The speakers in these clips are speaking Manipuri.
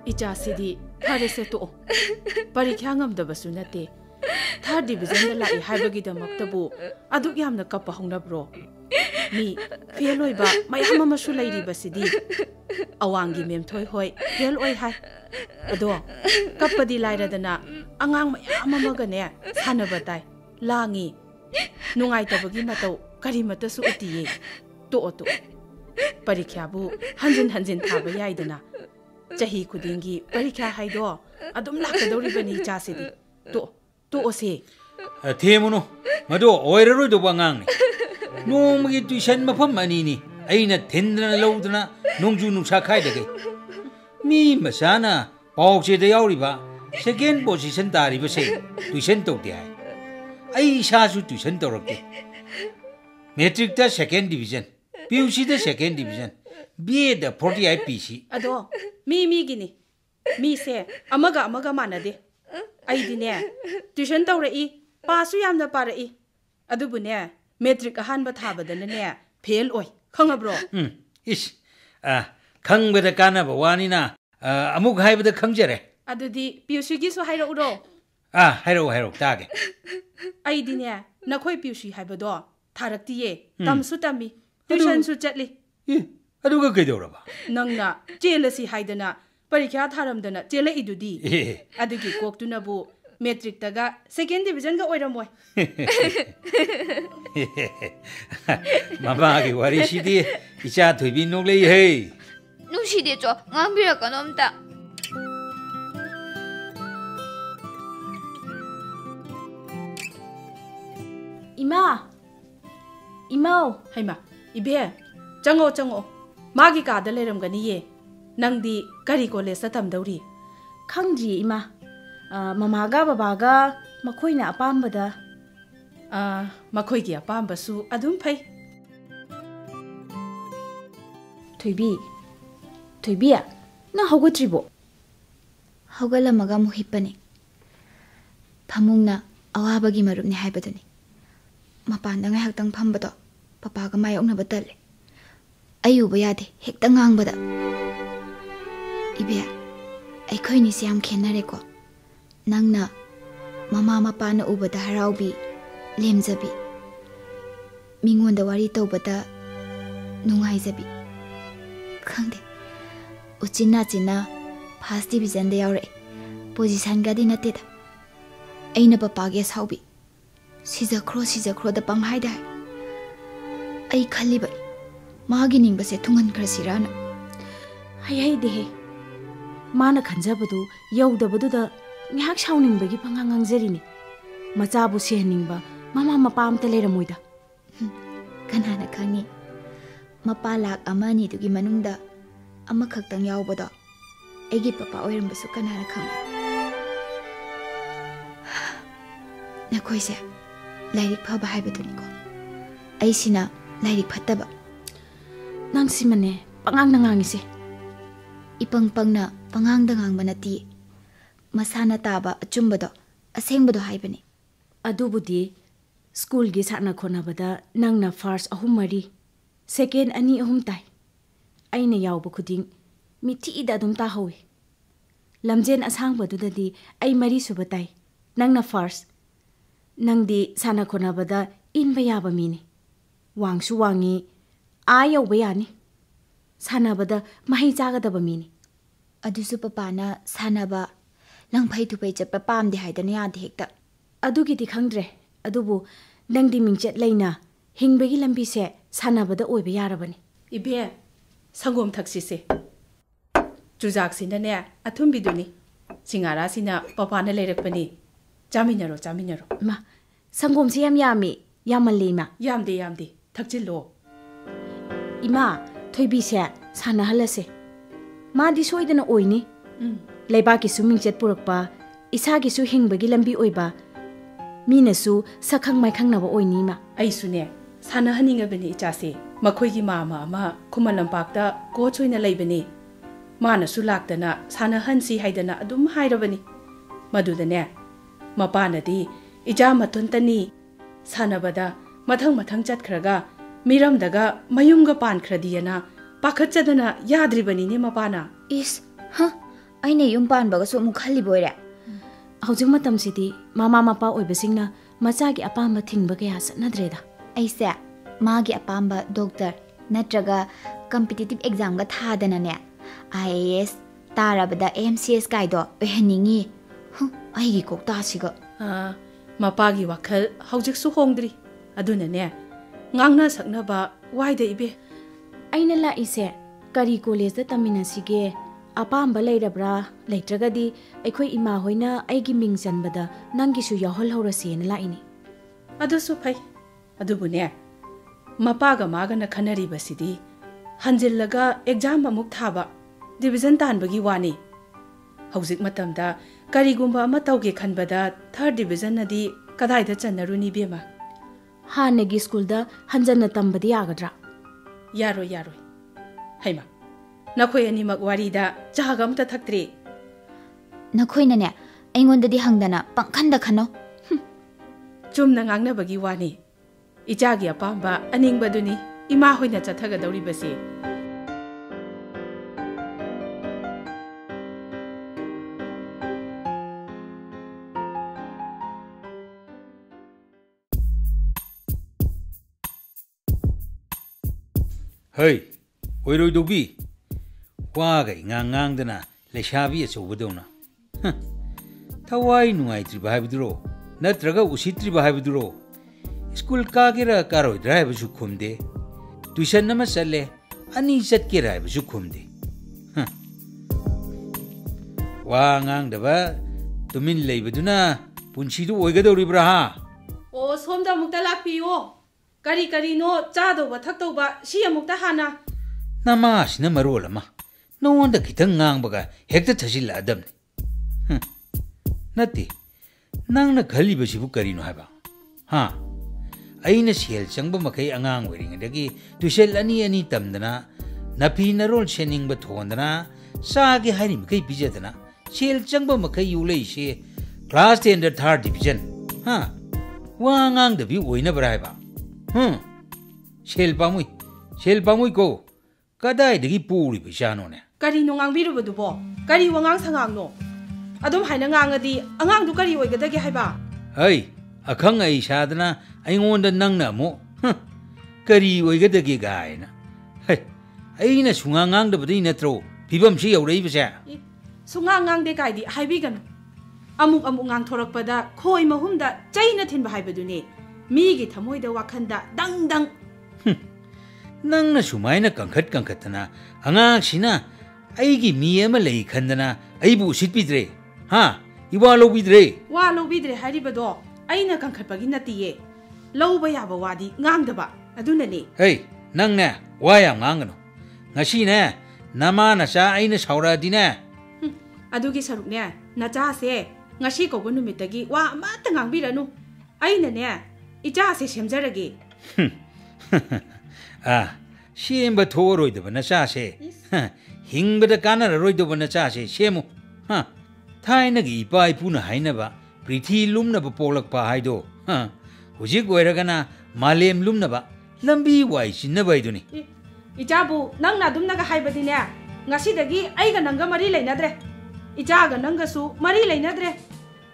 इचासीदी फरे से तो परीक्षा ngam-dabasu nate third division da lai haibagidamaktbu aduk yamna kappa hongnabro mi fail oiba mayam amasu lairibasidi awangi memthoi hoi fail oi hai ado kappadi lairadana angang mayam amaga ne sanaba tai langi nungai tabagi matau karimata su utiye to परीक्षा बु हंजिन हंजिन थाबा याइदना चाही खुदिंगी परीक्षा हाइदो अदुम लाकदौरिबनी चासिदी तो ओसे थेमुनो मदो ओइररोय दो बांगांग नोमगी ट्यूशन मफम अनीनी अइना थिंदना लौदना नोंजु नुसा खाइदगे मी मसाना पाउचे दे याउरिबा सेकेंड पोजीशन तारिबसे ट्यूशन तौदे हाय अइ सासु ट्यूशन तौरके मैट्रिक ता सेकेंड डिवीजन PUC दा सेकेंड डिवीजन BA दा 48 PC अदो मी गिनी मी से अमगा मानदे अइदिने ट्यूशन तौरई पासु यामना पारई अदुबुने मैट्रिक अहानबा थाबदने फेल ओय खंगब्रो इस खंगबदा कानाबा वानिना अमुक हाइबदा खंगजरे अदुदी PUC गी सो हाइरो उरो हाइरो तागे अइदिने नखोय PUC हाइबदो थारक्तिये तमसु तमी ट्यूशन सु चटली अदुगा कइदौरबा नंगना चेलसी हाइदना परीक्षा थारमदना चेले इदुदी अदुगी कोक्तुनबु मैट्रिक तगा सेकेंड डिवीजन गा ओइरमोय मामागी वारिसिदी इचा थुइबी नोगलै हे नुसिदे चो ngambirakanoamta इमाओ हाइमा इबे चंगो मागी कादा लेरमगनी ये नंगदी करी कॉलेज तमदौरी खंगजी इमा ममागा बाबागा मखोइना अपामबदा मखोइगी अपामबसु अदुम फै थोइबिया ना हौगत्रिबो हौगलमगा मुहिपने फमुंगना अवाबगी मरुपने हाइबदनी मपानदा ngahaktang phambado papaga mayoknaba tale ayuba yade hekta ngangbada ibe aikhoini siam khenare ko nangna mama mapana ubada haraubi lemjabi mingonda wari tobada nungaijabi khangde uchina first division de yaure position gadi nateda aina papage saubi सिजख्रो द पंहाइदा आई खलिबा मागी निंबसे थुंगन खरसिराना हाय देहे माना खंजाबदु यौदबदुदा न्याक साउनिंबगी पंगांगांजरिनी मचाबु सेहनिंबा मामा मपाम त लेरमोइदा कनाना खंगी मपा लाख अमानी दुगी मनुंगदा अमा खक्तंग यावबदा एगी पपा ओइरमबसु कनाना खंग नखोइसे लाइरिक फबा हाइबदुनिको आइसिना लाइरिक फत्तबा नंगसिमने पंगांग नंगांगिसे इपंग पंगना पंगांग दंगांग बनती मसाना ताबा अचुंबदो असेंबदो हाइबने अदुबुदी स्कूल गी साना खोनाबदा नंगना फर्स्ट अहुम मरी सेकेंड अनि अहुम ताई आइना यावबो खुदिंग मिथीदा दुम ता होवे लमजेन असांगबदुददी आई मरी सुबताई नंगना फर्स्ट नंगदी साना खोनाबदा इनबा याबा मीनी वांगसु वांगी आ यौबा यानी सानाबदा मही चागदबा मीनी अदुसु पपाना सानाबा लंगफै थुपै चप्पा पामदे हाइदना यादे हेक्ता अदुगिदी खंगद्रे अदुबु नंगदी मिंगचेत लैना हिंगबगी लंबीसे सानाबदा ओइबा यारबनी इबे संगोम थक्सिसे चुजाकसिनने अथुंबिदुनी सिंगारासिना पपाना लेरकपनी चामिनरो मा संगोम से यामी यामल्ले मा यामदे थक्चिलो इमा थोइबी से साना हलसे मादी सोइदना ओइनी लेबा की सुमिंगचेत पुरकपा इसा की सु हिंगबगी लंबी ओइबा मीनसु सखंग माइखंग नबो ओइनी मा आइसुने साना हनिंगबनी इचासे मखोइगी मामा मा खुमलंपाकता कोच होइना लैबनी मानसु लाक्तना साना हनसी हाइदना अदुम हाइरबनी मदुदने मपानदी इजा मतुंतनी सानबदा मथंग चतखरगा ꯃꯤꯔꯝꯗꯒ ꯃꯌꯨꯝꯒ ꯄꯥꯟꯈ꯭ꯔꯗꯤꯌꯦꯅ ꯄꯥꯈꯠꯆꯗꯅ ꯌꯥꯗ꯭ꯔꯤꯕꯅꯤꯅꯦ ꯃꯄꯥꯅ ꯏꯁ ꯑꯩꯅ ꯌꯨꯝ ꯄꯥꯟꯕꯒꯁꯨ ꯑꯃꯨꯛ ꯈꯜꯂꯤꯕ ꯑꯣꯏꯔꯦ ꯍꯧꯖꯤꯛ ꯃꯇꯝꯁꯤꯗꯤ ꯃꯃꯥ ꯃꯄꯥ ꯑꯣꯏꯕꯁꯤꯡꯅ ꯃꯆꯥꯒꯤ ꯑꯄꯥꯝꯕ ꯊꯤꯡꯕ ꯀꯌꯥ ꯆꯠꯅꯗ꯭ꯔꯦꯗ ꯑꯩꯁꯦ ꯃꯥꯒꯤ ꯑꯄꯥꯝꯕ ꯗꯣꯛꯇꯔ ꯅꯠꯇ꯭ꯔꯒ ꯀꯝꯄꯤꯇꯤꯇꯤꯚ ꯑꯦꯛꯖꯥꯝꯒ ꯊꯥꯗꯅꯅꯦ IAS ꯇꯥꯔꯕꯗ AMCS ꯀꯥꯏꯗꯣ ꯑꯣꯏꯍꯟꯅꯤꯡꯉꯤ ꯑꯩꯒꯤ ꯀꯣꯛꯇꯥꯁꯤꯒ ꯃꯄꯥꯒꯤ ꯋꯥꯈꯜ ꯍꯧꯖꯤꯛꯁꯨ ꯍꯣꯡꯗ꯭ꯔꯤ ꯑꯗꯨꯅꯅꯦ ꯉꯥꯡꯅ ꯁꯛꯅꯕ ꯋꯥꯏꯗ ꯏꯕꯦ ꯑꯩꯅ ꯂꯥꯛꯏꯁꯦ ꯀꯔꯤ ꯀꯣꯂꯦꯖꯇ ꯇꯝꯃꯤꯟꯅꯁꯤꯒꯦ ꯑꯄꯥꯝꯕ ꯂꯩꯔꯕ꯭ꯔꯥ ꯂꯩꯇ꯭ꯔꯒꯗꯤ ꯑꯩꯈꯣꯏ ꯏꯃꯥ ꯍꯣꯏꯅ ꯑꯩꯒꯤ ꯃꯤꯡ ꯆꯟꯕꯗ ꯅꯪꯒꯤꯁꯨ ꯌꯥꯎꯍꯜꯍꯧꯔꯁꯦꯅ ꯂꯥꯛꯏꯅꯤ ꯑꯗꯨꯁꯨ ꯐꯩ ꯑꯗꯨꯕꯨꯅꯦ ꯃꯄꯥꯒ ꯃꯥꯒꯅ ꯈꯟꯅꯔꯤꯕꯁꯤꯗꯤ ꯍꯟꯖꯤꯜꯂꯒ ꯑꯦꯛꯖꯥꯝ ꯑꯃꯨꯛ ꯊꯥꯕ ꯗꯤꯕꯤꯖꯟ ꯇꯥꯟꯕꯒꯤ ꯋꯥꯅꯤ ꯍꯧꯖꯤꯛ ꯃꯇꯝꯗ ꯀꯔꯤꯒꯨꯝꯕ ꯑꯃ ꯇꯧꯒꯦ ꯈꯟꯕꯗ 3rd ꯗꯤꯕꯤꯖꯟꯅꯗꯤ ꯀꯗꯥꯏꯗ ꯆꯟꯅꯔꯨꯅꯤ ꯕꯦꯝꯃ ꯍꯥꯟꯅꯒꯤ ꯁ꯭ꯀꯨꯜꯗ ꯍꯟꯖꯟꯅ ꯇꯝꯕꯗꯤ ꯌꯥꯒꯗ꯭ꯔꯥ ꯌꯥꯔꯣꯏ ꯌꯥꯔꯣꯏ ꯍꯩꯃ ꯅꯈꯣꯏ ꯑꯅꯤꯃꯛ ꯋꯥꯔꯤꯗ ꯆꯥꯒ ꯑꯝꯇ ꯊꯛꯇ꯭ꯔꯤ ꯅꯈꯣꯏꯅꯅꯦ ꯑꯩꯉꯣꯟꯗꯗꯤ ꯍꯪꯗꯅ ꯄꯪꯈꯟꯗ ꯈꯟꯅꯣ ꯆꯨꯝꯅ ꯉꯥꯡꯅꯕꯒꯤ ꯋꯥꯅꯤ ꯏꯆꯥꯒꯤ ꯑꯄꯥꯝꯕ ꯑꯅꯤꯡꯕꯗꯨꯅꯤ ꯏꯃꯥ ꯍꯣꯏꯅ ꯆꯠꯊꯒꯗꯧꯔꯤꯕꯁꯤ ꯍꯩ ꯑꯣꯏꯔꯣꯏꯗꯧꯕꯤ ꯋꯥꯒ ꯏꯉꯥꯡ ꯉꯥꯡꯗꯅ ꯂꯩꯁꯥꯕꯤ ꯑꯆꯧꯕꯗꯧꯅ ꯊꯋꯥꯏ ꯅꯨꯡꯉꯥꯏꯇ꯭ꯔꯤꯕ ꯍꯥꯏꯕꯗꯨꯔꯣ ꯅꯠꯇ꯭ꯔꯒ ꯎꯁꯤꯠꯇ꯭ꯔꯤꯕ ꯍꯥꯏꯕꯗꯨꯔꯣ ꯁ꯭ꯀꯨꯜ ꯀꯥꯒꯦꯔꯥ ꯀꯥꯔꯣꯏꯗ꯭ꯔꯥ ꯍꯥꯏꯕꯁꯨ ꯈꯨꯝꯗꯦ ꯇꯨꯏꯁꯟ ꯑꯃ ꯆꯠꯂꯦ ꯑꯅꯤ ꯆꯠꯀꯦꯔꯥ ꯍꯥꯏꯕꯁꯨ ꯈꯨꯝꯗꯦ ꯋꯥ ꯉꯥꯡꯗꯕ ꯇꯨꯃꯤꯟ ꯂꯩꯕꯗꯨꯅ ꯄꯨꯟꯁꯤꯗꯨ ꯑꯣꯏꯒꯗꯧꯔꯤꯕ꯭ꯔꯥ ꯍꯥ ꯑꯣ ꯁꯣꯝꯗ ꯑꯃꯨꯛꯇ ꯂꯥꯛꯄꯤꯌꯣ ꯀꯔꯤ ꯀꯔꯤꯅꯣ ꯆꯥꯗꯧꯕ ꯊꯛꯇꯧꯕ ꯁꯤ ꯑꯃꯨꯛꯇ ꯍꯥꯟꯅ ꯅꯃꯥꯁꯤꯅ ꯃꯔꯣꯜ ꯑꯃ ꯅꯉꯣꯟꯗ ꯈꯤꯇꯪ ꯉꯥꯡꯕꯒ ꯍꯦꯛꯇ ꯊꯖꯤꯜꯂꯛꯑꯗꯕꯅꯤ ꯅꯠꯇꯦ ꯅꯪꯅ ꯈꯜꯂꯤꯕꯁꯤꯕꯨ ꯀꯔꯤꯅꯣ ꯍꯥꯏꯕ ꯍꯥ ꯑꯩꯅ ꯁꯦꯜ ꯆꯪꯕ ꯃꯈꯩ ꯑꯉꯥꯡ ꯑꯣꯏꯔꯤꯉꯩꯗꯒꯤ ꯇꯨꯏꯁꯟ ꯑꯅꯤ ꯇꯝꯗꯅ ꯅꯐꯤ ꯅꯔꯣꯜ ꯁꯦꯟꯅꯤꯡꯕ ꯊꯣꯟꯗꯅ ꯆꯥꯒꯦ ꯍꯥꯏꯔꯤ ꯃꯈꯩ ꯄꯤꯖꯗꯅ ꯁꯦꯜ ꯆꯪꯕ ꯃꯈꯩ ꯌꯣꯛꯂꯛꯏꯁꯦ ꯀ꯭ꯂꯥꯁ 10ꯗ 3rd ꯗꯤꯕꯤꯖꯟ ꯋꯥ ꯉꯥꯡꯗꯕꯤ ꯑꯣꯏꯅꯕ꯭ꯔꯥ ꯍꯥꯏꯕ ꯁꯦꯜ ꯄꯥꯝꯃꯨꯏ ꯀꯣ ꯀꯗꯥꯏꯗꯒꯤ ꯄꯨꯔꯤꯕ ꯏꯆꯥꯅꯣꯅꯦ ꯀꯔꯤꯅꯣ ꯉꯥꯡꯕꯤꯔꯨꯕꯗꯨꯕꯣ ꯀꯔꯤ ꯋꯥꯉꯥꯡ ꯁꯉꯥꯡꯅꯣ ꯑꯗꯨꯝ ꯍꯥꯏꯅ ꯉꯥꯡꯉꯗꯤ ꯑꯉꯥꯡꯗꯨ ꯀꯔꯤ ꯑꯣꯏꯒꯗꯒꯦ ꯍꯥꯏꯕ ꯍꯩ ꯑꯈꯪ ꯑꯩ ꯁꯥꯗꯅ ꯑꯩꯉꯣꯟꯗ ꯅꯪꯅ ꯑꯃꯨꯛ ꯀꯔꯤ ꯑꯣꯏꯒꯗꯒꯦ ꯒꯥꯏꯅ ꯑꯩꯅ ꯁꯨꯡꯉꯥꯡ ꯉꯥꯡꯗꯕꯗꯩ ꯅꯠꯇ꯭ꯔꯣ ꯐꯤꯕꯝꯁꯤ ꯌꯧꯔꯛꯏꯕꯁꯦ ꯁꯨꯡꯉꯥꯡ ꯉꯥꯡꯗꯦ ꯀꯥꯏꯗꯤ ꯍꯥꯏꯕꯤꯒꯅꯨ ꯑꯃꯨꯛ ꯉꯥꯡꯊꯣꯔꯛꯄꯗ ꯈꯣꯏ ꯃꯍꯨꯝꯗ ꯆꯩꯅ ꯊꯤꯟꯕ ꯍꯥꯏꯕꯗꯨꯅꯤ ꯃꯤꯒꯤ ꯊꯃꯣꯏꯗ ꯋꯥꯈꯟꯗ ꯗꯪ ꯅꯪꯅ ꯁꯨꯃꯥꯏꯅ ꯀꯪꯈꯠꯇꯅ ꯑꯉꯥꯡꯁꯤꯅ ꯑꯩꯒꯤ ꯃꯤ ꯑꯃ ꯂꯩ ꯈꯟꯗꯅ ꯑꯩꯕꯨ ꯎꯁꯤꯠꯄꯤꯗ꯭ꯔꯦ 이와 ꯂꯧꯕꯤꯗ꯭ꯔꯦ ꯋꯥ ꯂꯧꯕꯤꯗ꯭ꯔꯦ ꯍꯥꯏꯔꯤꯕꯗꯣ ꯑꯩꯅ ꯀꯪꯈꯠꯄꯒꯤ ꯅꯠꯇꯤꯌꯦ ꯂꯧꯕ ꯌꯥꯕ ꯋꯥꯗꯤ ꯉꯥꯡꯗꯕ ꯑꯗꯨꯅꯅꯤ ꯍꯦ ꯅꯪꯅꯦ ꯋꯥ ꯌꯥꯝ ꯉꯥꯡꯒꯅꯨ ꯉꯁꯤꯅꯦ ꯅꯃꯥ ꯅꯆꯥ ꯑꯩꯅ ꯁꯥꯎꯔꯛꯑꯗꯤꯅꯦ ꯑꯗꯨꯒꯤ ꯁꯔꯨꯛꯅꯦ ꯅꯆꯥꯁꯦ ꯉꯁꯤ ꯀꯧꯕ ꯅꯨꯃꯤꯠꯇꯒꯤ ꯋꯥ ꯑꯃꯠꯇ ꯉꯥꯡꯕꯤꯔꯅꯨ ꯑꯩꯅꯅꯦ ꯏꯆꯥꯁꯦ ꯁꯦꯝꯖꯔꯒꯦ ꯁꯦꯝꯕ ꯊꯣꯛꯑꯔꯣꯏꯗꯕ ꯅꯆꯥꯁꯦ ꯍꯤꯡꯕꯗ ꯀꯥꯟꯅꯔꯔꯣꯏꯗꯕ ꯅꯆꯥꯁꯦ ꯁꯦꯝꯃꯨ ꯊꯥꯏꯅꯒꯤ ꯏꯄꯥ ꯏꯄꯨꯅ ꯍꯥꯏꯅꯕ ꯄ꯭ꯔꯤꯊꯤ ꯂꯨꯝꯅꯕ ꯄꯣꯛꯂꯛꯄ ꯍꯥꯏꯗꯣ ꯍꯧꯖꯤꯛ ꯑꯣꯏꯔꯒꯅ ꯃꯥꯂꯦꯝ ꯂꯨꯝꯅꯕ ꯂꯝꯕꯤ ꯋꯥꯏ ꯆꯤꯟꯅꯕ ꯍꯥꯏꯗꯨꯅꯤ 이자부 낭나 둠나가 하이버디네 nga시다기 아이가 낭가 머리 레이나드레 이자가 낭가수 머리 레이나드레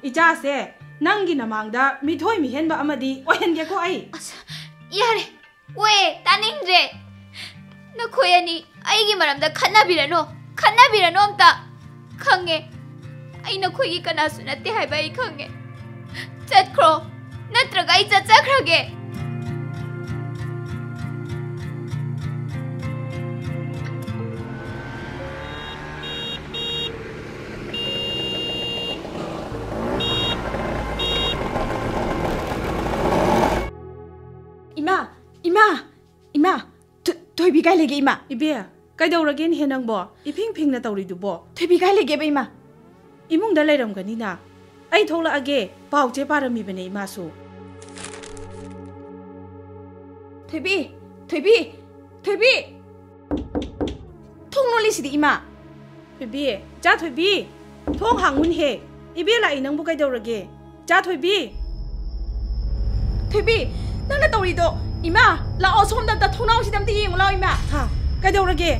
이자세 낭기 나망다 미토이 미헨바 아마디 오헨게코 아이 야레 왜 따닝드레 너 코야니 아이기 말함다 칸나비라노 엄다 강해 아이나 코이기 까나수 나때 하이바이 강해 잣크로 나트라가 이 잣자크라게 이마 토이비가이 레게 이마 이베 까이다우라겐 해낭보 이핑핑나 따우리두보 토이비가이 레게 바 이마 이몽다 레이람가니나 아이 톨라아게 파우제 바람이베네 이마수 토이비 통놀리시디 이마 토이비 자 토이비 통 항문해 이베 라이 낭보 까이다우라게 자 토이비 토이비 나나 따우리도 इमा लाओ सोमदा ता थोनाउ सिदम ती यंग लाओ इमा हा कइदौरगे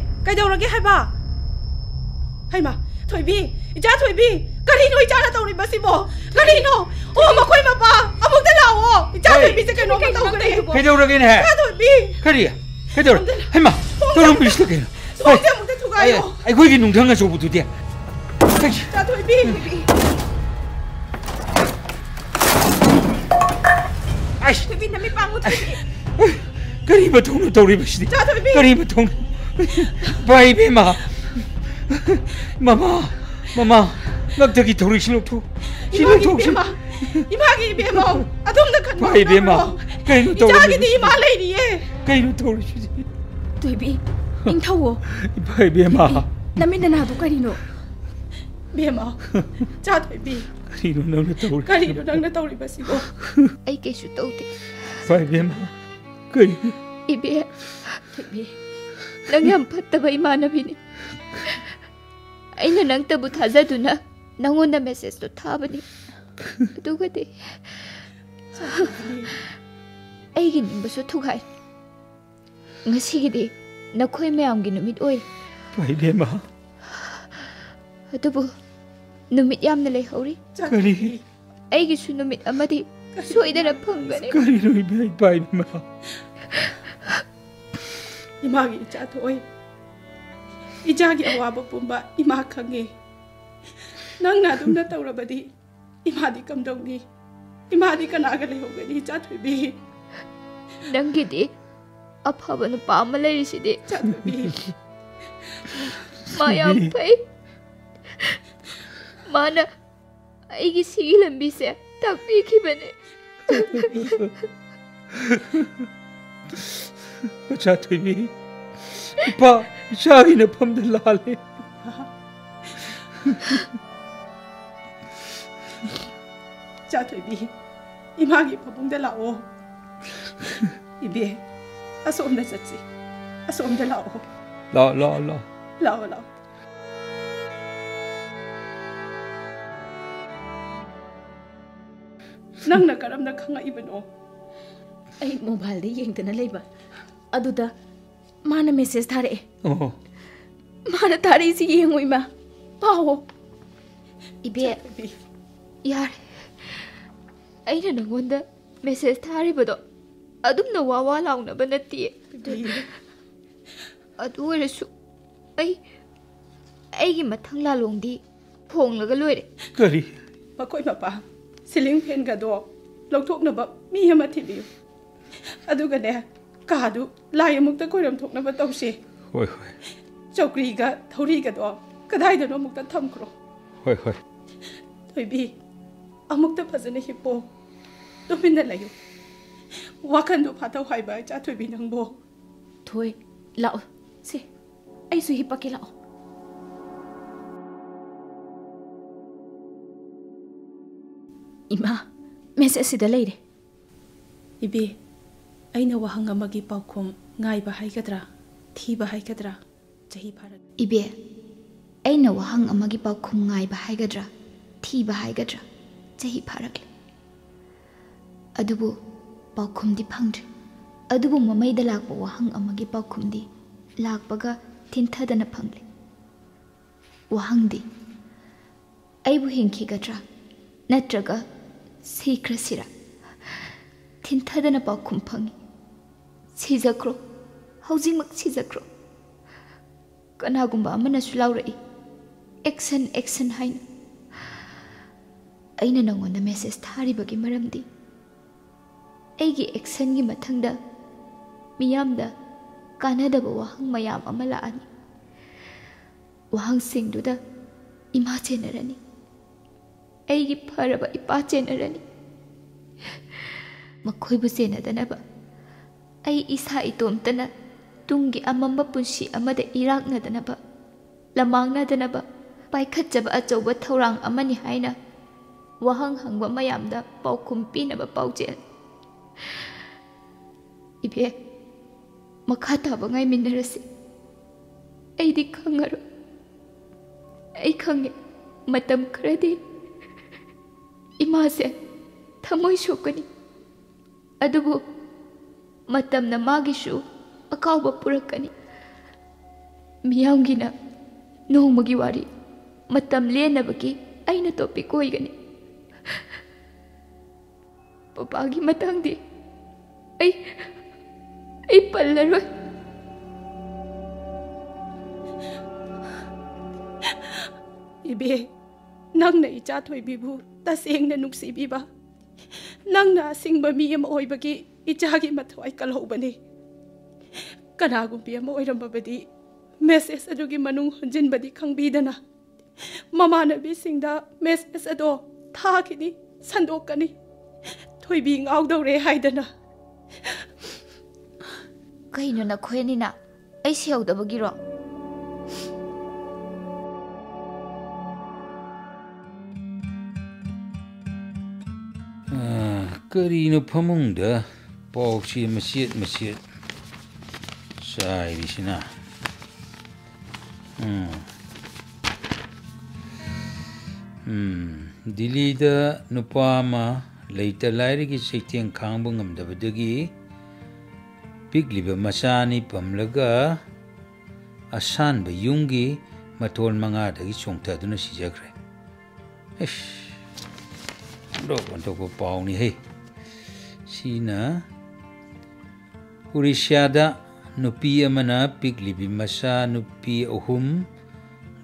हाइबा हाइमा थोइबी इजा थोइबी करिनो इजाना तौरी बसिबो करिनो ओ मखोय मपा अमुक दा लाओ इजा थोइबी से कइनो तौगरे कइदौरगे ने इजा थोइबी करिया कइदौर हाइमा तोरम बिस्ते केनो सोमदे मुदे थुगायो अखोइगी नुंथांग अचौबदुदि इजा थोइबी आइस थोइबी नमी पांगु थोइबी करी बथौनो तौरी बसिदि इजा थोइबी करी बथौनो बाई बेमा ममा ngakdagi thori silokto इमा इमागी बेमा अदुमदा खन बाई बेमा कइनो तौरी इजागी दी इमा लेरिए कइनो तौरी सिदि तुइबी इंथावो बाई बेमा नमिदना दु करिनो बेमा चा थोइबी करिनो नंगना तौरी बसिबो आई केसु तौते बाई बेमा कइ इबे थोइबी नंग यम फत्तबा इमानबिनी अइना नंग तबु थाजदुना नंगोंदा मेसेज तो थाबनी दुगदे अइगी निंबसु थुगाई ngasiगidi नखोय मयामगी नुमित ओय बाई बेमा अदुबु नुमित यामना लेहौरी करी अइगिसु नुमित अमदी सोइदना फंगने करी रोई बाई बेमा इमागी इजा थोय इजागी अवाब पुंबा इमा खंगे नंगना दुमना तौरबदी इमादी कमदौनी इमादी कनागा लेहोगनी इजा थोइबी नंगिदी अफब नुपा अमा लेरिसिदि इजा थोइबी मायाम फै माना अइगी सिगी लंबी से ताकपीखिबने बचा थोइबी पा शाही ने फम दे लाले चा थोइबी इमागी पबुंग दे लाओ इबे असोम दे सच्ची असोम दे लाओ लाओ नंगना करमना खंगा इबनो आई मोबाइल दे येंगदना लेबा अदुदा माना मेसेज थारे ओ माना थारे सी येंगो इमा पाओ इबे यार अइना नंगोंदा मेसेज थारिबदो अदुमना वावा लाउनबा नत्ती अदु ओइरसु अइगी मथंग लालोंदी फोंगलगा लोइरे करी मखोय मपा सिलिंग फैन गदो लौथोकनबा मी अमा थिबियु अदुगने कादु लाय अमुक्ता कोइरम थोकनबा तौसे होय चौकरीगा थौरीगदो कदाइदनो अमुक्ता थमख्रो होय थोइबी अमुक्ता फजने हिपो तुमिंदा लयु वाखंदो फाथौ हाइबा चा थोइबी नंगबो थोय लाओ से ऐसु हिपके लाओ इमा मेसेज सिदा लेरे इबे अइना वहंग अमगी पाउखोम गाइबा हाइगद्रा थीबा हाइगद्रा चही फारग इबे अइना वहंग अमगी पाउखोम गाइबा हाइगद्रा थीबा हाइगद्रा चही फारगले अदुबु पाउखोमदी फंगद्रे अदुबु ममैदा Lakpa वहंग अमगी पाउखोमदी लाकपगा थिनथदना फंगले वहंगदी अइबु हिंखिगद्रा नत्रगा सीख्रसिरा थिनथदना पाउखोम fungi सिजक्रो हौजिंगमक सिजक्रो कनागुंबा अमनसु लाउरई action हाइन अइना नंगोंदा message थारिबगी मरमदी अइगी action गी मथंगदा मियामदा कानादबा वहंग मयाम अमा लाअनी वहंग सिंगदुदा इमा चेनरनी अइगी फरबा इपा चेनरनी मखोइबु चेनदनबा अइ इसा इतोमतना तुंगी अमम्बा पुंसी अमदा इराकनदनबा लमांगनदनबा पाइखतजबा अचौबा थौरांग अमनी हाइना वहंग हंगबा मयामदा पाउखुम पीनबा पाउजेल इबे मखा ताबा ngai मिनरसी अइदी खंगरो अइ खंगे मतम खरदे इमा से थमोय सोकनी अदुबु matamna magishu akauba purakani miyamgina nongmagi wari matam lenabagi aina topic oigani papagi matangdi ai pallaroi ibe nangna icha thoibibu tasengna nuksibiba nangna singba mi am oibagi ichagi mathwai kalhobani kanagumbi am oirambadi message adugi manung hunjinbadi khangbidana mamanabi singda message ado thakini sandokani thoibi ngawdore haidana kaino na khoenina ai seudabagiro Karino pamungda pawsi masjid sai di sini. Dili da nupama leita lairi ki seitiang khangbung amda badagi pigliba masani pamlaga asan bayungi matol manga dagi chongta duna sijakre. Untuk pau ni hei. Sina Urishada nupi amana piglibi masa nupi ohum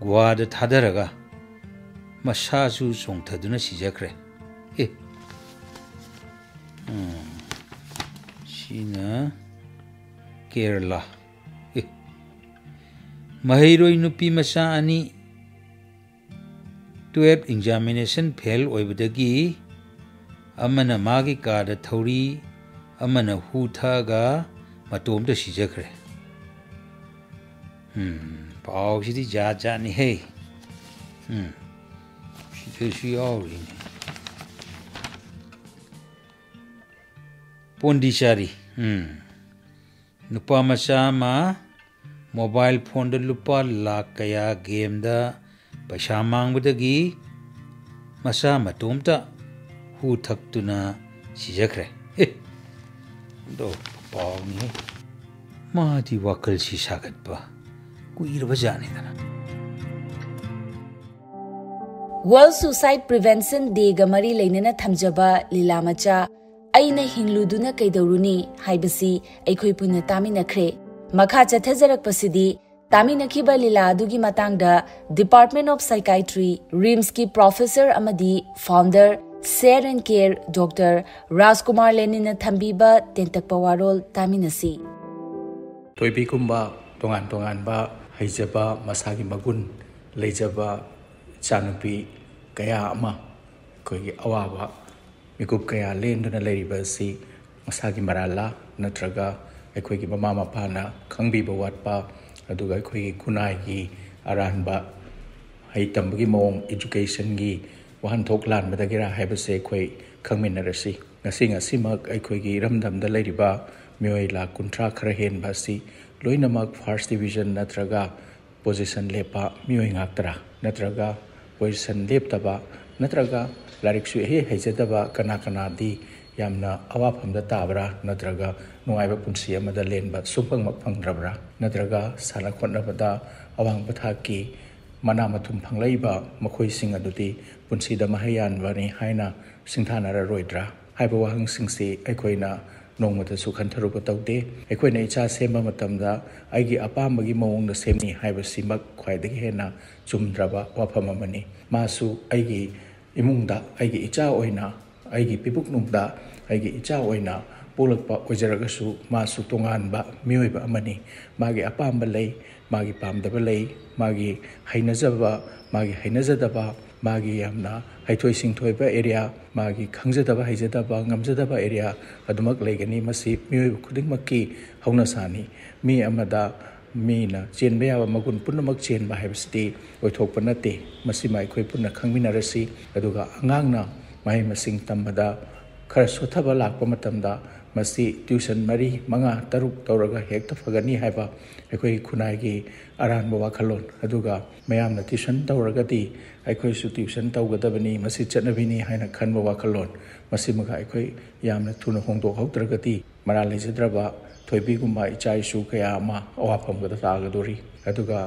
guada thadaraga masa su songthaduna sijakre. Sina Kerala. Mahiroi nupi masa ani 12 examination fail oibadagi amana magi kada thori amana huthaga matomda sijakre pau sidi ja ni he si auri ni Pondishari nupa masama mobile phone da lupa lakh kaya game da paisa mangbadagi masa matomta hu thaktuna sijakre do pau ni ma di wakal si sagat ba kuirba jani dana World Suicide Prevention Day ga mari leinana thamjaba lilamacha aina hingluduna kaidoruni haibasi aikhoi puna taminakhre makha chathajarak pasidi Taminakhiba lila adugi matangda Department of Psychiatry RIMS ki professor amadi founder Share and Care Dr. Rajkumar Lenina Thambiba tentakpa warol taminasi Toibi kumba tongan ba haijaba masagi magun leijaba chanupi kaya ama koi awaba mikup kaya lenduna leiriba si masagi marala natraga aikoi ki mama mapana khangbiba watpa aduga aikoi kunai gi aranba haitamgi mong education gi wahan thoklan badagira haibase khoi khangminarasi ngasimak aikoi gi ramdamda leiriba mioi la kuntra khara hen basi loinamak first division natraga position lepa mioi ngaktra natraga position leptaba natraga lariksu he haijadaba kana di yamna awaphamda tabra natraga nuaiba punsi amada lenba supang maphangrabra natraga sala khotnabada awang pathaki mana mathum phanglaiba makhoi sing adudi punsi da mahayan wani haina singthanara roidra haiba wahang singsi aikoina nongmata sukhan tharuba taude aikoina icha semba matamda aigi apambagi mawongda semni haiba simak khwaidagi hena chumdraba waphamamani masu aigi imungda aigi icha oina aigi pibuk nungda aigi icha oina polakpa ojaragasu masu tonganba mioiba amani magi apamba lei magi pamdaba lei magi hainajadaba magi yamna haithoi singthoiba area magi khangjadaba haijadaba ngamjadaba area adumak leigani masi mioiba khudingmakki hauna sani mi amada mina chenba yaba magun punamak chenba haibasti oithokpa nate masi mai khoi punna khangminarasi aduga angangna mai masing tambada khara sothaba lakpa matamda masi tuition mari manga taruk tawraga hekta fagani haiba aikoi khunai gi aranba wakhalon aduga mayamna tuition tawragati aikoi su tuition tawgadabani masi chatnabini haina khanba wakhalon masi maga aikoi yamna thuna hongdok hautragati ꯃꯔꯥ ꯂꯩꯖꯗ꯭ꯔꯕ ꯊꯣꯏꯕꯤꯒꯨꯝꯕ ꯏꯆꯥ ꯏꯁꯨ ꯀꯌꯥ ꯑꯃ ꯑꯋꯥꯐꯝꯒꯗ ꯇꯥꯒꯗꯣꯔꯤ ꯑꯗꯨꯒ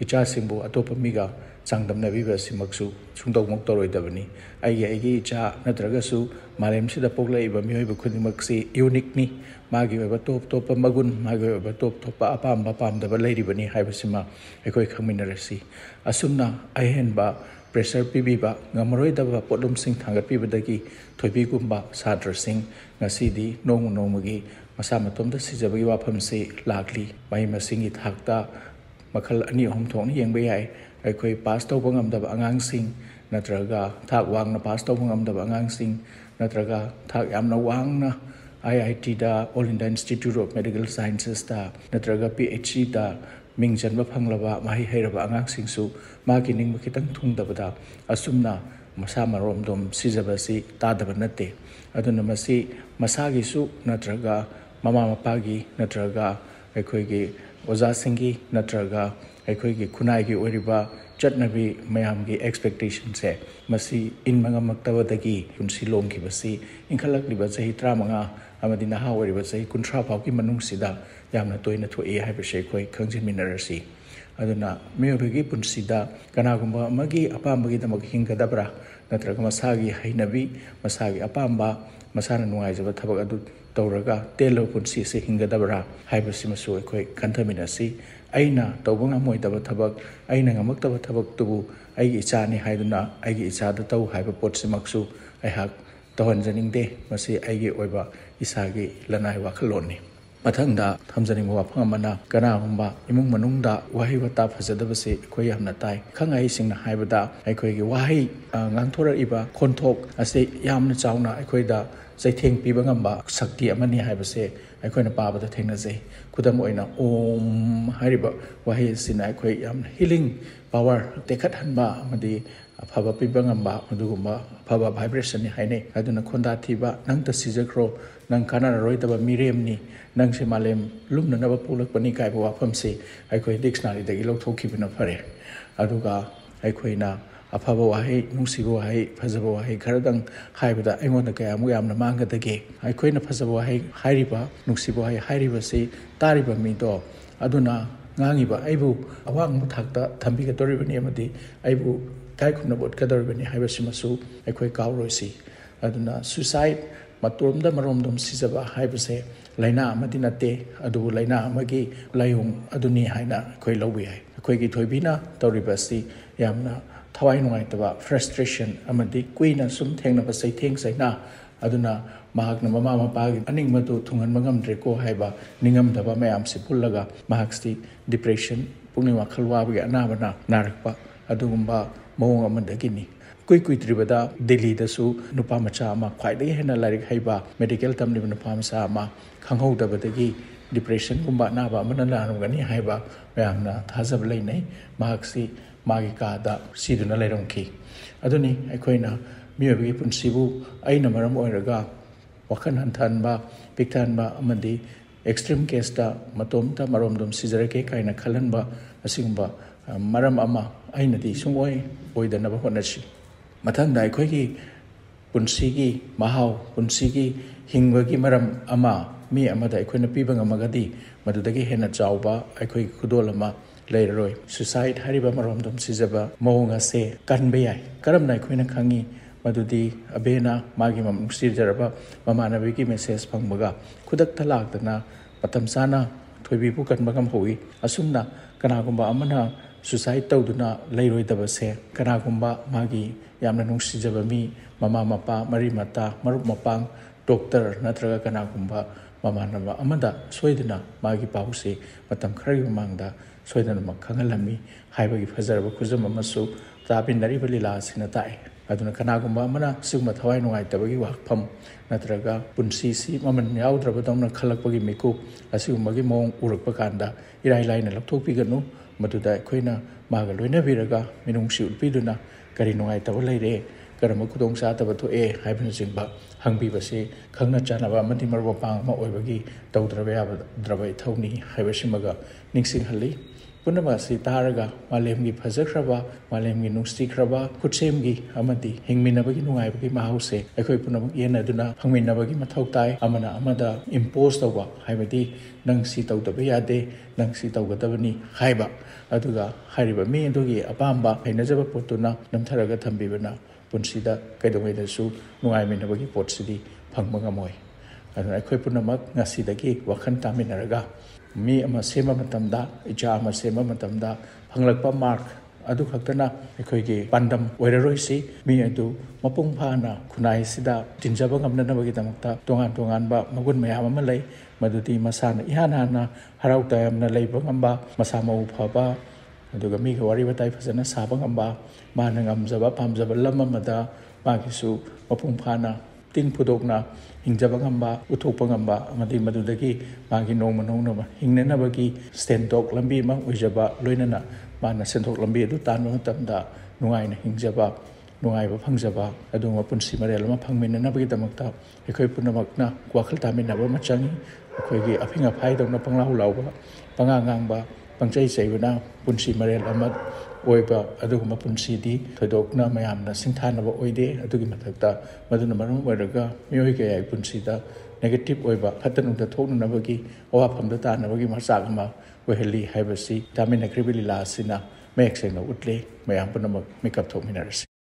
ꯏꯆꯥꯁꯤꯡꯕꯨ ꯑꯇꯣꯞꯄ ꯃꯤꯒ ꯆꯥꯡꯗꯝꯅꯕꯤꯕ ꯑꯁꯤꯃꯛꯁꯨ ꯁꯨꯡꯗꯧꯃꯛ ꯇꯧꯔꯣꯏꯗꯕꯅꯤ ꯑꯩꯒꯤ ꯏꯆꯥ ꯅꯠꯇ꯭ꯔꯒꯁꯨ ꯃꯥꯂꯦꯝꯁꯤꯗ ꯄꯣꯛꯂꯛꯏꯕ ꯃꯤꯑꯣꯏꯕ ꯈꯨꯗꯤꯡꯃꯛꯁꯤ ꯌꯨꯅꯤꯛꯅꯤ ꯃꯥꯒꯤ ꯑꯣꯏꯕ ꯇꯣꯞ ꯇꯣꯞꯄ ꯃꯒꯨꯟ ꯃꯥꯒꯤ ꯑꯣꯏꯕ ꯇꯣꯞ ꯇꯣꯞꯄ ꯑꯄꯥꯝꯕ ꯄꯥꯝꯗꯕ ꯂꯩꯔꯤꯕꯅꯤ ꯍꯥꯏꯕꯁꯤꯃ ꯑꯩꯈꯣꯏ ꯈꯪꯃꯤꯟꯅꯔꯁꯤ ꯑꯁꯨꯝꯅ ꯑꯍꯦꯟꯕ ꯄ꯭ꯔꯦꯁꯔ ꯄꯤꯕꯤꯕ ꯉꯝꯃꯔꯣꯏꯗꯕ ꯄꯣꯠꯂꯨꯝꯁꯤꯡ ꯊꯥꯡꯒꯠꯄꯤꯕꯗꯒꯤ ꯊꯣꯏꯕꯤꯒꯨꯝꯕ ꯁꯥꯇ꯭ꯔꯁꯤꯡ ꯉꯁꯤꯗꯤ ꯅꯣꯡꯃ ꯅꯣꯡꯃꯒꯤ ꯃꯁꯥ ꯃꯇꯣꯝꯇ ꯁꯤꯖꯕꯒꯤ ꯋꯥꯐꯝꯁꯤ ꯂꯥꯛꯂꯤ ꯃꯍꯩ ꯃꯁꯤꯡꯒꯤ ꯊꯥꯛꯇ ꯃꯈꯜ 2-3 ꯊꯣꯛꯅ ꯌꯦꯡꯕ ꯌꯥꯏ ꯑꯩꯈꯣꯏ ꯄꯥꯁ ꯇꯧꯕ ꯉꯝꯗꯕ ꯑꯉꯥꯡꯁꯤꯡ ꯅꯠꯇ꯭ꯔꯒ ꯊꯥꯛ ꯋꯥꯡꯅ ꯄꯥꯁ ꯇꯧꯕ ꯉꯝꯗꯕ ꯑꯉꯥꯡꯁꯤꯡ ꯅꯠꯇ꯭ꯔꯒ ꯊꯥꯛ ꯌꯥꯝꯅ ꯋꯥꯡꯅ IITꯗ all India institute of medical ꯁꯥꯏꯟꯁꯦꯁꯇ ꯅꯠꯇ꯭ꯔꯒ PhDꯗ ꯃꯤꯡ ꯆꯟꯕ ꯐꯪꯂꯕ ꯃꯍꯩ ꯍꯩꯔꯕ ꯑꯉꯥꯡꯁꯤꯡꯁꯨ ꯃꯥꯒꯤ ꯅꯤꯡꯕ ꯈꯤꯇꯪ ꯊꯨꯡꯗꯕꯗ ꯑꯁꯨꯝꯅ ꯃꯁꯥ ꯃꯔꯣꯝꯗꯣꯝ ꯁꯤꯖꯕꯁꯤ ꯇꯥꯗꯕ ꯅꯠꯇꯦ ꯑꯗꯨꯅ ꯃꯁꯤ ꯃꯁꯥꯒꯤꯁꯨ ꯅꯠꯇ꯭ꯔꯒ ꯃꯃꯥ ꯃꯄꯥꯒꯤ ꯅꯠꯇ꯭ꯔꯒ ꯑꯩꯈꯣꯏꯒꯤ ꯑꯣꯖꯥꯁꯤꯡꯒꯤ ꯅꯠꯇ꯭ꯔꯒ ꯑꯩꯈꯣꯏꯒꯤ ꯈꯨꯟꯅꯥꯏꯒꯤ ꯑꯣꯏꯔꯤꯕ ꯆꯠꯅꯕꯤ ꯃꯌꯥꯝꯒꯤ ꯑꯦꯛꯁꯄꯦꯛꯇꯦꯁꯟꯁꯦ ꯃꯁꯤ ꯏꯟꯕ ꯉꯝꯃꯛꯇꯕꯗꯒꯤ ꯄꯨꯟꯁꯤ ꯂꯣꯝꯈꯤꯕꯁꯤ ꯏꯟꯈꯠꯂꯛꯂꯤꯕ ꯆꯍꯤ 15 ꯑꯃꯗꯤ ꯅꯍꯥ ꯑꯣꯏꯔꯤꯕ ꯆꯍꯤ 30 ꯐꯥꯎꯒꯤ ꯃꯅꯨꯡꯁꯤꯗ ꯌꯥꯝꯅ ꯇꯣꯏꯅ ꯊꯣꯛꯏ ꯍꯥꯏꯕꯁꯤ ꯑꯩꯈꯣꯏ ꯈꯪꯖꯤꯟꯃꯤꯟꯅꯔꯁꯤ ꯑꯗꯨꯅ ꯃꯤꯑꯣꯏꯕꯒꯤ ꯄꯨꯟꯁꯤꯗ ꯀꯅꯥꯒꯨꯝꯕ ꯑꯃꯒꯤ ꯑꯄꯥꯝꯕꯒꯤꯗꯃꯛ ꯍꯤꯡꯒꯗꯕ꯭ꯔꯥ ꯅꯠꯇ꯭ꯔꯒ ꯃꯁꯥꯒꯤ ꯍꯩꯅꯕꯤ ꯃꯁꯥꯒꯤ ꯑꯄꯥꯝꯕ ꯃꯁꯥꯅ ꯅꯨꯡꯉꯥꯏꯖꯕ ꯊꯕꯛ ꯑꯗꯨ ꯇꯧꯔꯒ ꯇꯦꯜꯂꯕ ꯄꯨꯟꯁꯤ ꯑꯁꯤ ꯍꯤꯡꯒꯗꯕ꯭ꯔꯥ ꯍꯥꯏꯕꯁꯤꯃꯁꯨ ꯑꯩꯈꯣꯏ ꯈꯟꯊꯃꯤꯟꯅꯁꯤ ꯑꯩꯅ ꯇꯧꯕ ꯉꯝꯃꯣꯏꯗꯕ ꯊꯕꯛ ꯑꯩꯅ ꯉꯝꯃꯛꯇꯕ ꯊꯕꯛꯇꯨꯕꯨ ꯑꯩꯒꯤ ꯏꯆꯥꯅꯤ ꯍꯥꯏꯗꯨꯅ ꯑꯩꯒꯤ ꯏꯆꯥꯗ ꯇꯧ ꯍꯥꯏꯕ ꯄꯣꯠꯁꯤꯃꯛꯁꯨ ꯑꯩꯍꯥꯛ ꯇꯧꯍꯟꯖꯅꯤꯡꯗꯦ ꯃꯁꯤ ꯑꯩꯒꯤ ꯑꯣꯏꯕ ꯏꯁꯥꯒꯤ ꯂꯅꯥꯏ ꯋꯥꯈꯜꯂꯣꯟꯅꯤ ꯃꯊꯪꯗ ꯊꯝꯖꯅꯤꯡꯕ ꯋꯥꯐꯝ ꯑꯃꯅ ꯀꯅꯥꯒꯨꯝꯕ ꯏꯃꯨꯡ ꯃꯅꯨꯡꯗ ꯋꯥꯍꯩ ꯋꯥꯇꯥ ꯐꯖꯗꯕꯁꯤ ꯑꯩꯈꯣꯏ ꯌꯥꯝꯅ ꯇꯥꯏ ꯈꯪ ꯑꯍꯩꯁꯤꯡꯅ ꯍꯥꯏꯕꯗ ꯑꯩꯈꯣꯏꯒꯤ ꯋꯥꯍꯩ ꯉꯥꯡꯊꯣꯔꯛꯏꯕ ꯈꯣꯟꯊꯣꯛ ꯑꯁꯤ ꯌꯥꯝꯅ ꯆꯥꯎꯅ ꯑꯩꯈꯣꯏꯗ ꯆꯩꯊꯦꯡ ꯄꯤꯕ ꯉꯝꯕ ꯁꯛꯇꯤ ꯑꯃꯅꯤ ꯍꯥꯏꯕꯁꯦ ꯑꯩꯈꯣꯏꯅ ꯄꯥꯕꯗ ꯊꯦꯡꯅꯖꯩ ꯈꯨꯗꯝ ꯑꯣꯏꯅ ꯑꯣꯝ ꯍꯥꯏꯔꯤꯕ ꯋꯥꯍꯩ ꯑꯁꯤꯅ ꯑꯩꯈꯣꯏ ꯌꯥꯝꯅ ꯍꯤꯂꯤꯡ ꯄꯥꯋꯔ ꯇꯦꯛꯈꯠꯍꯟꯕ ꯑꯃꯗꯤ ꯑꯐꯕ ꯄꯤꯕ ꯉꯝꯕ ꯑꯗꯨꯒꯨꯝꯕ ꯑꯐꯕ ꯚꯥꯏꯕ꯭ꯔꯦꯁꯟꯅꯤ ꯍꯥꯏꯅꯩ ꯑꯗꯨꯅ ꯈꯣꯟꯗꯥ ꯊꯤꯕ ꯅꯪꯇ ꯁꯤꯖꯈ꯭ꯔꯣ ꯅꯪ ꯀꯥꯟꯅꯔꯔꯣꯏꯗꯕ ꯃꯤꯔꯦꯝꯅꯤ ꯅꯪꯁꯦ ꯃꯥꯂꯦꯝ ꯂꯨꯝꯅꯅꯕ ꯄꯣꯛꯂꯛꯄꯅꯤ ꯀꯥꯏꯕ ꯋꯥꯐꯝꯁꯤ ꯑꯩꯈꯣꯏ ꯗꯤꯛꯁꯅꯥꯔꯤꯗꯒꯤ ꯂꯧꯊꯣꯛꯈꯤꯕꯅ ꯐꯔꯦ ꯑꯗꯨꯒ ꯑꯩꯈꯣꯏꯅ ꯑꯐꯕ ꯋꯥꯍꯩ ꯅꯨꯡꯁꯤꯕ ꯋꯥꯍꯩ ꯐꯖꯕ ꯋꯥꯍꯩ ꯈꯔꯗꯪ ꯍꯥꯏꯕꯗ ꯑꯩꯉꯣꯟꯗ ꯀꯌꯥꯃꯨꯛ ꯌꯥꯝꯅ ꯃꯥꯡꯒꯗꯒꯦ ꯑꯩꯈꯣꯏꯅ ꯐꯖꯕ ꯋꯥꯍꯩ ꯍꯥꯏꯔꯤꯕ ꯅꯨꯡꯁꯤꯕ ꯋꯥꯍꯩ ꯍꯥꯏꯔꯤꯕꯁꯤ ꯇꯥꯔꯤꯕ ꯃꯤꯗꯣ ꯑꯗꯨꯅ ꯉꯥꯡꯉꯤꯕ ꯑꯩꯕꯨ ꯑꯋꯥꯡꯕ ꯊꯥꯛꯇ ꯊꯝꯕꯤꯒꯗꯧꯔꯤꯕꯅꯤ ꯑꯃꯗꯤ ꯑꯩꯕꯨ ꯏꯀꯥꯏ ꯈꯨꯝꯅꯕ ꯎꯠꯀꯗꯧꯔꯤꯕꯅꯤ ꯍꯥꯏꯕꯁꯤꯃꯁꯨ ꯑꯩꯈꯣꯏ ꯀꯥꯎꯔꯣꯏꯁꯤ ꯑꯗꯨꯅ ꯁꯨꯏꯁꯥꯏꯠ ꯃꯔꯣꯝꯗꯣꯝ ꯁꯤꯖꯕ ꯍꯥꯏꯕꯁꯦ ꯂꯥꯏꯅꯥ ꯑꯃꯗꯤ ꯅꯠꯇꯦ ꯑꯗꯨꯕꯨ ꯂꯥꯏꯅꯥ ꯑꯃꯒꯤ ꯂꯥꯏꯑꯣꯡ ꯑꯗꯨꯅꯤ ꯍꯥꯏꯅ ꯑꯩꯈꯣꯏ ꯂꯧꯕ ꯌꯥꯏ ꯑꯩꯈꯣꯏꯒꯤ ꯊꯣꯏꯕꯤꯅ ꯇꯧꯔꯤꯕ ꯑꯁꯤ ꯌꯥꯝꯅ ꯊꯋꯥꯏ ꯅꯨꯡꯉꯥꯏꯇꯕ ꯐ꯭ꯔꯁꯇ꯭ꯔꯦꯁꯟ ꯑꯃꯗꯤ ꯀꯨꯏꯅ ꯁꯨꯝ ꯊꯦꯡꯅꯕ ꯆꯩꯊꯦꯡ ꯆꯩꯅꯥ ꯑꯗꯨꯅ ꯃꯍꯥꯛꯅ ꯃꯃꯥ ꯃꯄꯥꯒꯤ ꯑꯅꯤꯡꯕꯗꯨ ꯊꯨꯡꯍꯟꯕ ꯉꯝꯗ꯭ꯔꯦꯀꯣ ꯍꯥꯏꯕ ꯅꯤꯡꯉꯝꯗꯕ ꯃꯌꯥꯝꯁꯤ ꯄꯨꯜꯂꯒ ꯃꯍꯥꯛꯁꯤ ꯗꯤꯄ꯭ꯔꯦꯁꯟ ꯄꯨꯛꯅꯤꯡ ꯋꯥꯈꯜ ꯋꯥꯕꯒꯤ ꯑꯅꯥꯕꯅ ꯅꯥꯔꯛꯄ ꯑꯗꯨꯒꯨꯝꯕ ꯃꯑꯣꯡ ꯑꯃꯗꯒꯤꯅꯤ ꯀꯨꯏꯗ꯭ꯔꯤꯕꯗ ꯗꯦꯜꯂꯤꯗꯁꯨ ꯅꯨꯄꯥ ꯃꯆꯥ ꯑꯃ ꯈ꯭ꯋꯥꯏꯗꯒꯤ ꯍꯦꯟꯅ ꯂꯥꯏꯔꯤꯛ ꯍꯩꯕ ꯃꯦꯗꯤꯀꯦꯜ ꯇꯝꯂꯤꯕ ꯅꯨꯄꯥ ꯃꯆꯥ ꯑꯃ ꯈꯪꯍꯧꯗꯕꯗꯒꯤ ꯗꯤꯄ꯭ꯔꯦꯁꯟꯒꯨꯝꯕ ꯑꯅꯥꯕ ꯑꯃꯅ ꯅꯥꯔꯝꯒꯅꯤ ꯍꯥꯏꯕ ꯃꯌꯥꯝꯅ ꯊꯥꯖꯕ ꯂꯩꯅꯩ ꯃꯍꯥꯛꯁꯤ ꯃꯥꯒꯤ ꯀꯥꯗ ꯁꯤꯗꯨꯅ ꯂꯩꯔꯝꯈꯤ ꯑꯗꯨꯅꯤ ꯑꯩꯈꯣꯏꯅ ꯃꯤꯑꯣꯏꯕꯒꯤ ꯄꯨꯟꯁꯤꯕꯨ ꯑꯩꯅ ꯃꯔꯝ ꯑꯣꯏꯔꯒ ꯋꯥꯈꯜ ꯍꯟꯊꯍꯟꯕ ꯄꯤꯛꯊꯍꯟꯕ ꯑꯃꯗꯤ ꯑꯦꯛꯁꯇ꯭रीम ꯀꯦꯁꯇ ꯃꯇꯣꯝꯇ ꯃꯔꯣꯝꯗꯣꯝ ꯁꯤꯖꯔꯒꯦ ꯀꯥꯏꯅ ꯈꯜꯍꯟꯕ ꯑꯁꯤꯒꯨꯝꯕ ꯃꯔꯝ ꯑꯃ ꯑꯩꯅꯗꯤ ꯁꯨꯡꯑꯣꯏ ꯑꯣꯏꯗꯅꯕ ꯍꯣꯠꯅꯁꯤ ꯃꯊꯪꯗ ꯑꯩꯈꯣꯏꯒꯤ ꯄꯨꯟꯁꯤꯒꯤ ꯃꯍꯥꯎ ꯄꯨꯟꯁꯤꯒꯤ ꯍꯤꯡꯕꯒꯤ ꯃꯔꯝ ꯑꯃ ꯃꯤ ꯑꯃꯗ ꯑꯩꯈꯣꯏꯅ ꯄꯤꯕ ꯉꯝꯃꯒꯗꯤ ꯃꯗꯨꯗꯒꯤ ꯍꯦꯟꯅ ꯆꯥꯎꯕ ꯑꯩꯈꯣꯏꯒꯤ ꯈꯨꯗꯣꯜ ꯑꯃ ꯂꯩꯔꯔꯣꯏ ꯁꯨꯁꯥꯏꯠ ꯍꯥꯏꯔꯤꯕ ꯃꯔꯣꯝꯗꯣꯝ ꯁꯤꯖꯕ ꯃꯑꯣꯡ ꯑꯁꯦ ꯀꯟꯕ ꯌꯥꯏ ꯀꯔꯝꯅ ꯑꯩꯈꯣꯏꯅ ꯈꯪꯉꯤ ꯃꯗꯨꯗꯤ ꯑꯕꯦꯅ ꯃꯥꯒꯤ ꯅꯨꯡꯁꯤꯖꯔꯕ ꯃꯃꯥꯟꯅꯕꯤꯒꯤ ꯃꯦꯁꯦꯖ ꯐꯪꯕꯒ ꯈꯨꯗꯛꯇ ꯂꯥꯛꯇꯅ ꯃꯇꯝ ꯆꯥꯅ ꯊꯣꯏꯕꯤꯕꯨ ꯀꯟꯕ ꯉꯝꯍꯧꯏ ꯑꯁꯨꯝꯅ ꯀꯅꯥꯒꯨꯝꯕ ꯑꯃꯅ ꯁꯨꯁꯥꯏꯠ ꯇꯧꯗꯨꯅ ꯂꯩꯔꯣꯏꯗꯕꯁꯦ ꯀꯅꯥꯒꯨꯝꯕ ꯃꯥꯒꯤ ꯌꯥꯝꯅ ꯅꯨꯡꯁꯤꯖꯕ ꯃꯤ ꯃꯃꯥ ꯃꯄꯥ ꯃꯔꯤ ꯃꯇꯥ ꯃꯔꯨꯞ ꯃꯄꯥꯡ ꯗꯣꯛꯇꯔ ꯅꯠꯇ꯭ꯔꯒ ꯀꯅꯥꯒꯨꯝꯕ ꯃꯃꯥꯟꯅꯕ ꯑꯃꯗ ꯁꯣꯏꯗꯅ ꯃꯥꯒꯤ ꯄꯥꯎꯁꯤ ꯃꯇꯝ ꯈꯔꯒꯤ ꯃꯃꯥꯡꯗ ꯁꯣꯏꯗꯅꯃꯛ ꯈꯪꯍꯜꯂꯝꯃꯤ ꯍꯥꯏꯕꯒꯤ ꯐꯖꯔꯕ ꯈꯨꯖꯝ ꯑꯃꯁꯨ ꯇꯥꯃꯤꯟꯅꯔꯤꯕ ꯂꯤꯂꯥ ꯑꯁꯤꯅ ꯇꯥꯛꯏ ꯑꯗꯨꯅ ꯀꯅꯥꯒꯨꯝꯕ ꯑꯃꯅ ꯁꯤꯒꯨꯝꯕ ꯊꯋꯥꯏ ꯅꯨꯡꯉꯥꯏꯇꯕꯒꯤ ꯋꯥꯐꯝ ꯅꯠꯇ꯭ꯔꯒ ꯄꯨꯟꯁꯤꯁꯤ ꯃꯃꯜ ꯌꯥꯎꯗ꯭ꯔꯕꯗꯧꯅ ꯈꯜꯂꯛꯄꯒꯤ ꯃꯤꯀꯨꯞ ꯑꯁꯤꯒꯨꯝꯕꯒꯤ ꯃꯑꯣꯡ ꯎꯔꯛꯄ ꯀꯥꯟꯗ ꯏꯔꯥꯏ ꯂꯥꯏꯅ ꯂꯧꯊꯣꯛꯄꯤꯒꯅꯨ ꯃꯗꯨꯗ ꯑꯩꯈꯣꯏꯅ ꯃꯥꯒ ꯂꯣꯏꯅꯕꯤꯔꯒ ꯃꯤꯅꯨꯡꯁꯤ ꯎꯠꯄꯤꯗꯨꯅ ꯀꯔꯤ ꯅꯨꯡꯉꯥꯏꯇꯕ ꯂꯩꯔꯦ ꯀꯔꯝꯕ ꯈꯨꯗꯣꯡꯆꯥꯗꯕ ꯊꯣꯛꯑꯦ ꯍꯥꯏꯕꯅꯆꯤꯡꯕ ꯍꯪꯕꯤꯕꯁꯤ ꯈꯪꯅ ꯆꯥꯟꯅꯕ ꯑꯃꯗꯤ ꯃꯔꯨꯞ ꯃꯄꯥꯡ ꯑꯃ ꯑꯣꯏꯕꯒꯤ ꯇꯧꯗ꯭ꯔꯕ ꯌꯥꯗ꯭ꯔꯕ ꯏꯊꯧꯅꯤ ꯍꯥꯏꯕꯁꯤꯃꯒ ꯅꯤꯡꯁꯤꯡꯍꯜꯂꯤ पुनम से तारगा मालेम की फजख्रबा मालेम की नुस्तिख्रबा खुदसेम की अमदी हिंगमिनबगी नुंगाइबगी माहौसे अखोय पुनम येनदुना फंगमिनबगी मथौ ताई अमना अमदा इम्पोज तौबा हाइबदी नंग सी तौदबा यादे नंग सी तौगदबनी हाइबा अदुगा हारिबा मी अदुगी अपाम्बा हैनजबा पोतुना नमथरगा थंबिबना पुनसिदा कैदोंगैदसु नुंगाइमिनबगी पोटसिदी फंगबा ngамoi aduna akhoi punamak ngasidagi wakhan taminaraga mi ama sema matamda ija ama sema matamda phanglakpa mark adu khaktana akhoi gi pandam oiraroi si mi adu mapung phana khunai sida tinjaba ngamna nabagi damakta tongan ba magun mayam ama lei madudi masana ihana harau tayamna leiba ngamba masa mau phaba aduga mi ga wari batai phasana saba ngamba mana ngamjaba pamjaba lamamada magisu mapung phana ting pudokna hingjaba ngamba uthokpa ngamba amadi madudagi magi noma noma hingnanabagi stentok lambi ma oijaba loinana mana sentok lambi adu tanwa matamda nungaina hingjaba nungaiba phangjaba aduma punsi marel ma phangminanabagi damakta ekhoi punamakna wakhal taminaba machangi ekhoi gi aphinga phai dongna panglau lauba pangangang pangchai chaibana punsi marel amat oiba aduguma punsi di thodokna mayamna singthanaba oide adugi mathakta maduna marum oiraga mioi ke ai punsi da negative oiba phatanungda thoknabagi awa phamda tanabagi masakama oheli haibasi tamina kribili la sina mek sena utle mayam punamak makeup thokminarasi